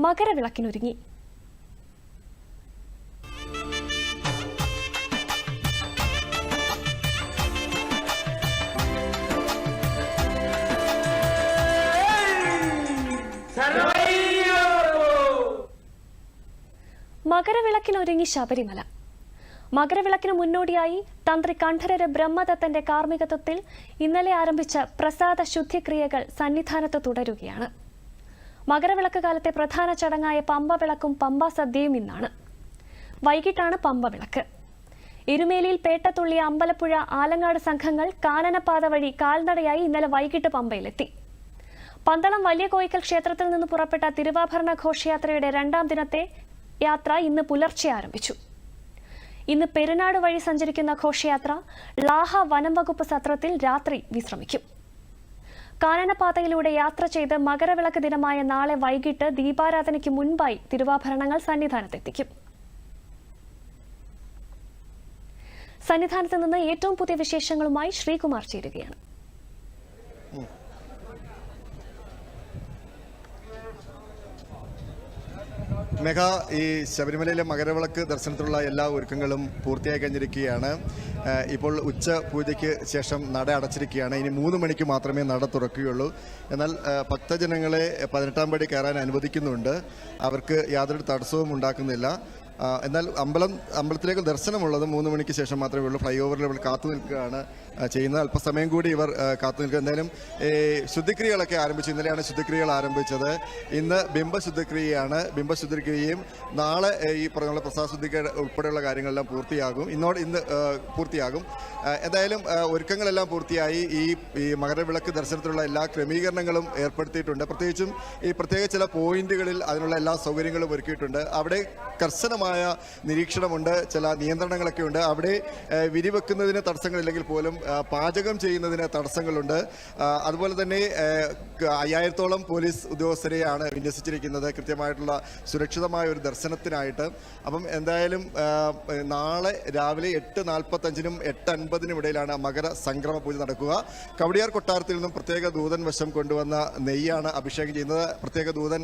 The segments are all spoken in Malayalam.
മകരവിളക്കിനൊരുങ്ങി. മകരവിളക്കിനൊരുങ്ങി ശബരിമല. മകരവിളക്കിന് മുന്നോടിയായി തന്ത്രി കണ്ഠരര് ബ്രഹ്മദത്തന്റെ കാർമ്മികത്വത്തിൽ ഇന്നലെ ആരംഭിച്ച പ്രസാദ ശുദ്ധിക്രിയകൾ സന്നിധാനത്ത് തുടരുകയാണ്. മകരവിളക്ക് കാലത്തെ പ്രധാന ചടങ്ങായ പമ്പവിളക്കും പമ്പാ സദ്യയും ഇന്നാണ്. വൈകിട്ടാണ് പമ്പവിളക്ക്. എരുമേലിയിൽ പേട്ടത്തുള്ളി, അമ്പലപ്പുഴ, ആലങ്ങാട് സംഘങ്ങൾ കാനനപാത വഴി കാൽനടയായി ഇന്നലെ വൈകിട്ട് പമ്പയിലെത്തി. പന്തളം വലിയ കോയിക്കൽ ക്ഷേത്രത്തിൽ നിന്ന് പുറപ്പെട്ട തിരുവാഭരണ ഘോഷയാത്രയുടെ 2ാം ദിനത്തെ യാത്ര ഇന്ന് പുലർച്ചെ ആരംഭിച്ചു. ഇന്ന് പെരുനാട് വഴി സഞ്ചരിക്കുന്ന ഘോഷയാത്ര ലാഹ വനം വകുപ്പ് സത്രത്തിൽ രാത്രി വിശ്രമിക്കും. കാനനപാതയിലൂടെ യാത്ര ചെയ്ത് മകരവിളക്ക് ദിനമായ നാളെ വൈകിട്ട് ദീപാരാധനയ്ക്ക് മുൻപായി തിരുവാഭരണങ്ങൾ സന്നിധാനത്തെത്തിക്കും. സന്നിധാനത്ത് നിന്ന് ഏറ്റവും പുതിയ വിശേഷങ്ങളുമായി ശ്രീകുമാർ ചേരുകയാണ്. മേഘ, ഈ ശബരിമലയിലെ മകരവിളക്ക് ദർശനത്തിലുള്ള എല്ലാ ഒരുക്കങ്ങളും പൂർത്തിയായി കഴിഞ്ഞിരിക്കുകയാണ്. ഇപ്പോൾ ഉച്ച പൂജയ്ക്ക് ശേഷം നട അടച്ചിരിക്കുകയാണ്. ഇനി 3 മണിക്ക് മാത്രമേ നട തുറക്കുകയുള്ളൂ. എന്നാൽ ഭക്തജനങ്ങളെ 18ാം പടി കയറാൻ അനുവദിക്കുന്നുണ്ട്. അവർക്ക് യാതൊരു തടസ്സവും ഉണ്ടാക്കുന്നില്ല. എന്നാൽ അമ്പലത്തിലേക്ക് ദർശനമുള്ളത് 3 മണിക്ക് ശേഷം മാത്രമേ ഉള്ളൂ. ഫ്ലൈ ഓവറിൽ ഇവർ കാത്തു നിൽക്കുകയാണ് ചെയ്യുന്നത്. അല്പസമയം കൂടി ഇവർ കാത്തു നിൽക്കുക. എന്തായാലും ശുദ്ധിക്രിയകളൊക്കെ ആരംഭിച്ചു. ഇന്നലെയാണ് ശുദ്ധിക്രിയകൾ ആരംഭിച്ചത്. ഇന്ന് ബിംബശുദ്ധിക്രിയയാണ്. ബിംബശുദ്ധിക്രിയയും നാളെ ഈ പറഞ്ഞ പ്രസാദ ശുദ്ധിക്രിയ ഉൾപ്പെടെയുള്ള കാര്യങ്ങളെല്ലാം പൂർത്തിയാകും. ഇന്ന് പൂർത്തിയാകും. എന്തായാലും ഒരുക്കങ്ങളെല്ലാം പൂർത്തിയായി. ഈ മകരവിളക്ക് ദർശനത്തിലുള്ള എല്ലാ ക്രമീകരണങ്ങളും ഏർപ്പെടുത്തിയിട്ടുണ്ട്. പ്രത്യേകിച്ചും ഈ പ്രത്യേക ചില പോയിന്റുകളിൽ അതിനുള്ള എല്ലാ സൗകര്യങ്ങളും ഒരുക്കിയിട്ടുണ്ട്. അവിടെ കർശനമായ നിരീക്ഷണമുണ്ട്. ചില നിയന്ത്രണങ്ങളൊക്കെ ഉണ്ട്. അവിടെ വിരിവെക്കുന്നതിന് തടസ്സങ്ങളില്ലെങ്കിൽ പോലും പാചകം ചെയ്യുന്നതിന് തടസ്സങ്ങളുണ്ട്. അതുപോലെ തന്നെ 5000-ഓളം പോലീസ് ഉദ്യോഗസ്ഥരെയാണ് വിന്യസിച്ചിരിക്കുന്നത് കൃത്യമായിട്ടുള്ള സുരക്ഷിതമായ ഒരു ദർശനത്തിനായിട്ട്. അപ്പം എന്തായാലും നാളെ രാവിലെ 8:45-നും 8:50-നും ഇടയിലാണ് മകര സംക്രമ പൂജ നടക്കുക. കവടിയാർ കൊട്ടാരത്തിൽ നിന്നും പ്രത്യേക ദൂതൻ വശം കൊണ്ടുവന്ന നെയ്യാണ് അഭിഷേകം ചെയ്യുന്നത്. പ്രത്യേക ദൂതൻ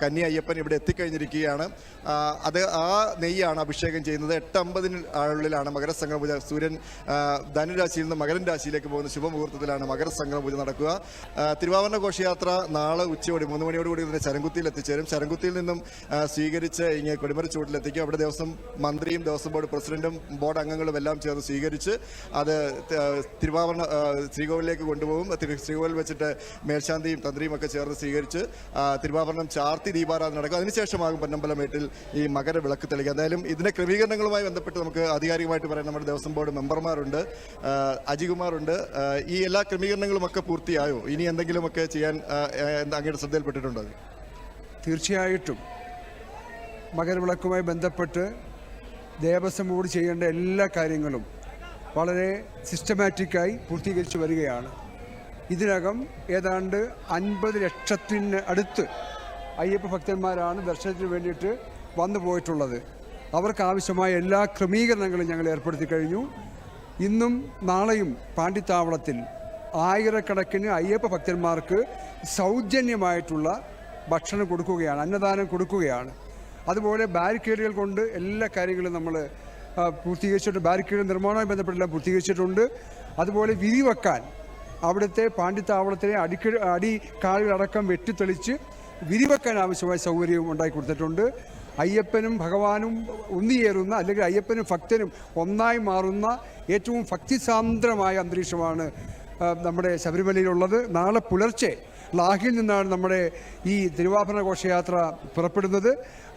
കന്നി അയ്യപ്പൻ ഇവിടെ എത്തിക്കഴിഞ്ഞിരിക്കുകയാണ്. അത് ആ നെയ്യാണ് അഭിഷേകം ചെയ്യുന്നത്. 8:50-നുള്ളിലാണ് മകരസംക്രമ പൂജ. സൂര്യൻ ധനുരാശിയിൽ നിന്ന് മകരൻ രാശിയിലേക്ക് പോകുന്ന ശുഭമുഹൂർത്തത്തിലാണ് മകരസംക്രമ പൂജ നടക്കുക. തിരുവാഭരണ ഘോഷയാത്ര നാളെ ഉച്ചയോടെ 3 മണിയോടുകൂടി തന്നെ ശരംകുത്തിയിൽ എത്തിച്ചേരും. ശരംകുത്തിയിൽ നിന്നും സ്വീകരിച്ച് ഇങ്ങനെ കൊടിമരച്ചൂട്ടിലെത്തിക്കും. അവിടെ ദേവസ്വം മന്ത്രിയും ദേവസ്വം ബോർഡ് പ്രസിഡന്റും ബോർഡ് അംഗങ്ങളും എല്ലാം ചേർന്ന് സ്വീകരിച്ച് അത് തിരുവാഭരണ ശ്രീകോവിലേക്ക് കൊണ്ടുപോകും. ശ്രീകോവിൽ വെച്ചിട്ട് മേൽശാന്തിയും തന്ത്രിയും ഒക്കെ ചേർന്ന് സ്വീകരിച്ച് തിരുവാഭരണം ചാർത്തി ദീപാരാധന നടക്കും. അതിനുശേഷമാകും പൊന്നമ്പലമേട്ടിൽ ഈ മകരവിളക്ക് തെളിക്കുക. എന്തായാലും ഇതിന്റെ ക്രമീകരണങ്ങളുമായി ബന്ധപ്പെട്ട് നമുക്ക് ആധികാരികമായിട്ട് പറയാൻ നമ്മുടെ ദേവസ്വം ബോർഡ് മെമ്പർമാരുണ്ട്, അജികുമാറുണ്ട്. ഈ എല്ലാ ക്രമീകരണങ്ങളുമൊക്കെ പൂർത്തിയായോ? ഇനി എന്തെങ്കിലുമൊക്കെ ചെയ്യാൻ അങ്ങയുടെ ശ്രദ്ധയിൽപ്പെട്ടിട്ടുണ്ടോ? തീർച്ചയായിട്ടും മകരവിളക്കുമായി ബന്ധപ്പെട്ട് ദേവസ്വം ബോർഡ് ചെയ്യേണ്ട എല്ലാ കാര്യങ്ങളും വളരെ സിസ്റ്റമാറ്റിക്കായി പൂർത്തീകരിച്ചു വരികയാണ്. ഇതിനകം ഏതാണ്ട് 50 ലക്ഷത്തിന് അടുത്ത് അയ്യപ്പ ഭക്തന്മാരാണ് ദർശനത്തിന് വേണ്ടിയിട്ട് വന്നു പോയിട്ടുള്ളത്. അവർക്കാവശ്യമായ എല്ലാ ക്രമീകരണങ്ങളും ഞങ്ങൾ ഏർപ്പെടുത്തി കഴിഞ്ഞു. ഇന്നും നാളെയും പാണ്ടിത്താവളത്തിൽ ആയിരക്കണക്കിന് അയ്യപ്പ ഭക്തന്മാർക്ക് സൗജന്യമായിട്ടുള്ള ഭക്ഷണം കൊടുക്കുകയാണ്, അന്നദാനം കൊടുക്കുകയാണ്. അതുപോലെ ബാരിക്കേഡുകൾ കൊണ്ട് എല്ലാ കാര്യങ്ങളും നമ്മൾ പൂർത്തീകരിച്ചിട്ടുണ്ട്. ബാരിക്കേഡ് നിർമ്മാണവുമായി ബന്ധപ്പെട്ടെല്ലാം പൂർത്തീകരിച്ചിട്ടുണ്ട്. അതുപോലെ വിരിവെക്കാൻ അവിടുത്തെ പാണ്ടിത്താവളത്തിലെ അടിക്കാലുകളടക്കം വെട്ടിത്തെളിച്ച് വിരിവെക്കാൻ ആവശ്യമായ സൗകര്യവും ഉണ്ടാക്കി കൊടുത്തിട്ടുണ്ട്. അയ്യപ്പനും ഭഗവാനും ഒന്നുചേരുന്ന, അല്ലെങ്കിൽ അയ്യപ്പനും ഭക്തനും ഒന്നായി മാറുന്ന ഏറ്റവും ഭക്തിസാന്ദ്രമായ അന്തരീക്ഷമാണ് നമ്മുടെ ശബരിമലയിലുള്ളത്. നാളെ പുലർച്ചെ ലാഹിൽ നിന്നാണ് നമ്മുടെ ഈ തിരുവാഭരണ ഘോഷയാത്ര പുറപ്പെടുന്നത്.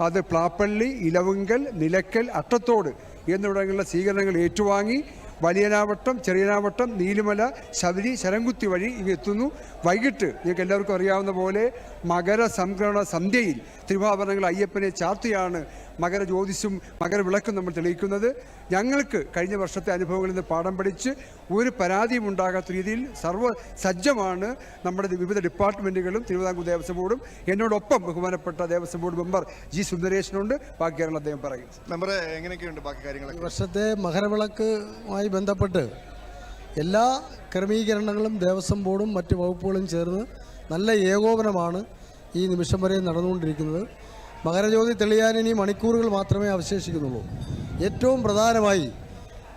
അത് പ്ലാപ്പള്ളി, ഇലവുങ്കൽ, നിലയ്ക്കൽ, അട്ടത്തോട് എന്നിവിടങ്ങളിലെ സ്വീകരണങ്ങൾ ഏറ്റുവാങ്ങി വലിയനാവട്ടം, ചെറിയനാവട്ടം, നീലിമല, ശബരി, ശരംകുത്തി വഴി ഇവ എത്തുന്നു. വൈകിട്ട് നിങ്ങൾക്ക് എല്ലാവർക്കും അറിയാവുന്ന പോലെ മകര സംക്രമണ സന്ധ്യയിൽ തിരുവാഭരണങ്ങൾ അയ്യപ്പനെ ചാർത്തിയാണ് മകര ജ്യോതിസും മകരവിളക്കും നമ്മൾ തെളിയിക്കുന്നത്. ഞങ്ങൾക്ക് കഴിഞ്ഞ വർഷത്തെ അനുഭവങ്ങളിൽ നിന്ന് പാഠം പഠിച്ച് ഒരു പരാതിയും ഉണ്ടാകാത്ത രീതിയിൽ സർവ്വസജ്ജമാണ് നമ്മുടെ വിവിധ ഡിപ്പാർട്ട്മെൻറ്റുകളും തിരുവിതാംകൂർ ദേവസ്വം ബോർഡും. എന്നോടൊപ്പം ബഹുമാനപ്പെട്ട ദേവസ്വം ബോർഡ് മെമ്പർ ജി സുന്ദരേശനുണ്ട്. ബാക്കി കാര്യങ്ങൾ അദ്ദേഹം പറയും. മെമ്പർ, എങ്ങനെയൊക്കെയുണ്ട് ബാക്കി കാര്യങ്ങൾ? ഈ വർഷത്തെ മകരവിളക്കുമായി ബന്ധപ്പെട്ട് എല്ലാ ക്രമീകരണങ്ങളും ദേവസ്വം ബോർഡും മറ്റ് വകുപ്പുകളും ചേർന്ന് നല്ല ഏകോപനമാണ് ഈ നിമിഷം വരെ നടന്നുകൊണ്ടിരിക്കുന്നത്. മകരജ്യോതി തെളിയാൻ ഇനി മണിക്കൂറുകൾ മാത്രമേ അവശേഷിക്കുന്നുള്ളൂ. ഏറ്റവും പ്രധാനമായി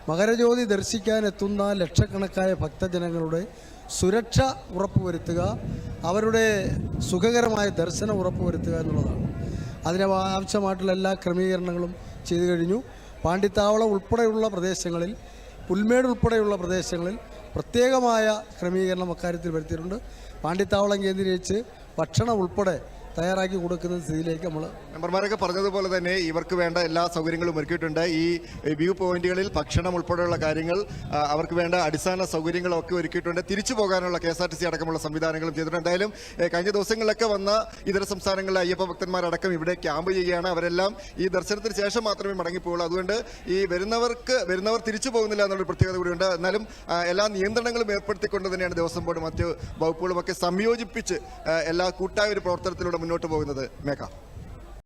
മകരജ്യോതി ദർശിക്കാൻ എത്തുന്ന ലക്ഷക്കണക്കായ ഭക്തജനങ്ങളുടെ സുരക്ഷ ഉറപ്പുവരുത്തുക, അവരുടെ സുഖകരമായ ദർശനം ഉറപ്പുവരുത്തുക എന്നുള്ളതാണ്. അതിന് ആവശ്യമായിട്ടുള്ള എല്ലാ ക്രമീകരണങ്ങളും ചെയ്തു കഴിഞ്ഞു. പാണ്ടിത്താവളം ഉൾപ്പെടെയുള്ള പ്രദേശങ്ങളിൽ, പുൽമേട് ഉൾപ്പെടെയുള്ള പ്രദേശങ്ങളിൽ പ്രത്യേകമായ ക്രമീകരണം അക്കാര്യത്തിൽ വരുത്തിയിട്ടുണ്ട്. പാണ്ടിത്താവളം കേന്ദ്രീകരിച്ച് ഭക്ഷണം ഉൾപ്പെടെ തയ്യാറാക്കി കൊടുക്കുന്ന സ്ഥിതിയിലേക്ക് നമ്മൾ മെമ്പർമാരൊക്കെ പറഞ്ഞതുപോലെ തന്നെ ഇവർക്ക് വേണ്ട എല്ലാ സൗകര്യങ്ങളും ഒരുക്കിയിട്ടുണ്ട്. ഈ വ്യൂ പോയിന്റുകളിൽ ഭക്ഷണം ഉൾപ്പെടെയുള്ള കാര്യങ്ങൾ, അവർക്ക് വേണ്ട അടിസ്ഥാന സൗകര്യങ്ങളൊക്കെ ഒരുക്കിയിട്ടുണ്ട്. തിരിച്ചു പോകാനുള്ള KSRTC അടക്കമുള്ള സംവിധാനങ്ങളും ചെയ്തിട്ടുണ്ട്. എന്തായാലും കഴിഞ്ഞ ദിവസങ്ങളിലൊക്കെ വന്ന ഇതര സംസ്ഥാനങ്ങളിലെ അയ്യപ്പ ഭക്തന്മാരടക്കം ഇവിടെ ക്യാമ്പ് ചെയ്യുകയാണ്. അവരെല്ലാം ഈ ദർശനത്തിന് ശേഷം മാത്രമേ മടങ്ങിപ്പോവുള്ളൂ. അതുകൊണ്ട് ഈ വരുന്നവർ തിരിച്ചു പോകുന്നില്ല എന്നുള്ളൊരു പ്രത്യേകത കൂടിയുണ്ട്. എന്നാലും എല്ലാ നിയന്ത്രണങ്ങളും ഏർപ്പെടുത്തിക്കൊണ്ട് തന്നെയാണ് ദേവസ്വം ബോർഡ് മറ്റ് വകുപ്പുകളുമൊക്കെ സംയോജിപ്പിച്ച് എല്ലാ കൂട്ടായ ഒരു പ്രവർത്തനത്തിലൂടെ മുന്നോട്ട് പോകുന്നത്. മേഘ.